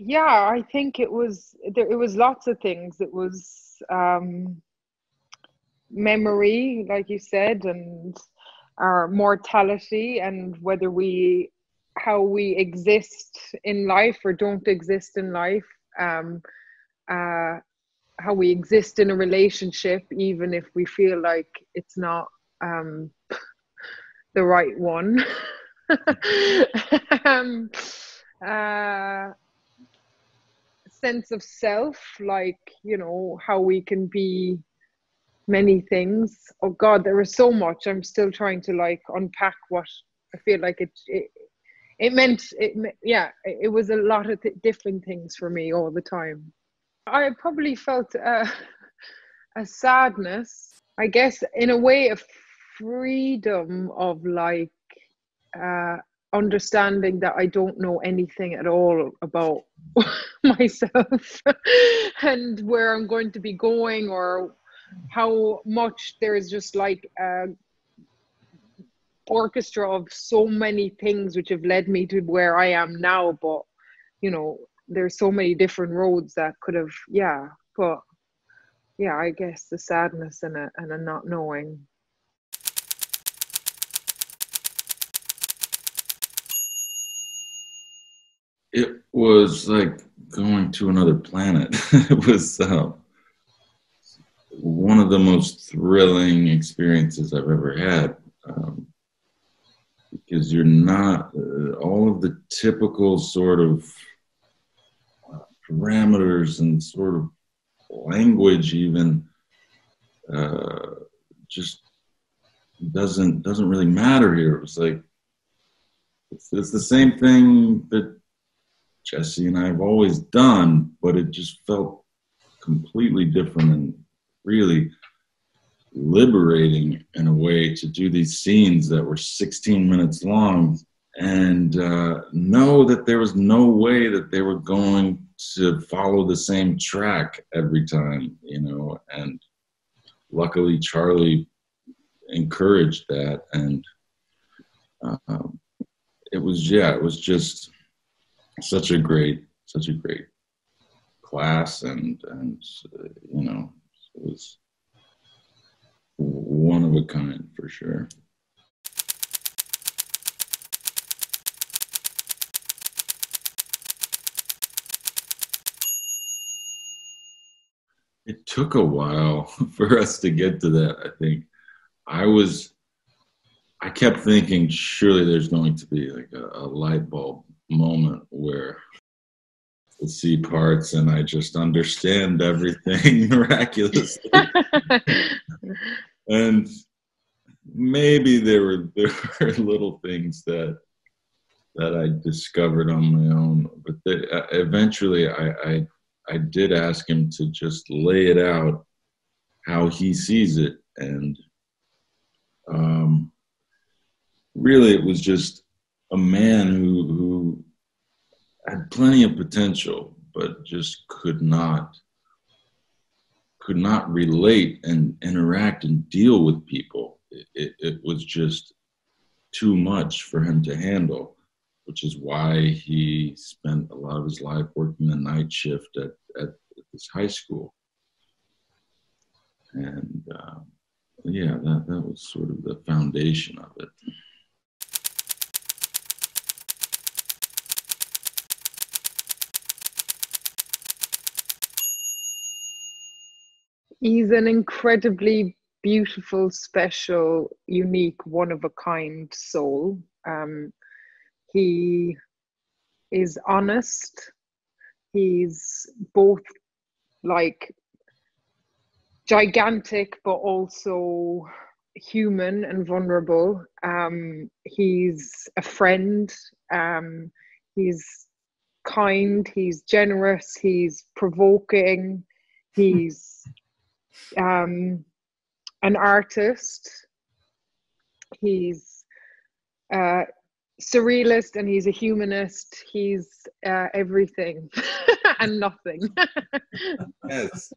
Yeah, I think it was lots of things. It was memory, like you said, and our mortality, and how we exist in life or don't exist in life, how we exist in a relationship even if we feel like it's not the right one. um, Sense of self, like, how we can be many things. Oh God, there was so much. I'm still trying to like unpack what I feel like it meant. It was a lot of different things for me all the time. I probably felt a sadness, I guess, in a way, a freedom of like understanding that I don't know anything at all about myself and where I'm going to be going, or how much there's just like orchestra of so many things which have led me to where I am now. But there's so many different roads that could have, but I guess the sadness and a not knowing. It was like going to another planet. It was one of the most thrilling experiences I've ever had, because you're not all of the typical sort of parameters and sort of language even just doesn't really matter here. It was like it's the same thing that Jesse and I have always done, but it just felt completely different and really liberating in a way to do these scenes that were 16 minutes long and know that there was no way that they were going to follow the same track every time, and luckily Charlie encouraged that, and it was just such a great class, and it was one of a kind for sure. It took a while for us to get to that. I think I kept thinking, surely there's going to be like a light bulb moment where I see parts and I just understand everything miraculously. And maybe there were little things that I discovered on my own, but eventually I did ask him to just lay it out how he sees it, and really it was just a man who had plenty of potential, but just could not relate and interact and deal with people. It was just too much for him to handle, which is why he spent a lot of his life working the night shift at this high school. And that was sort of the foundation of it. He's an incredibly beautiful, special, unique, one-of-a-kind soul. He is honest. He's both like gigantic, but also human and vulnerable. He's a friend. He's kind. He's generous. He's provoking. He's an artist. He's surrealist, and he's a humanist. He's everything and nothing. Yes.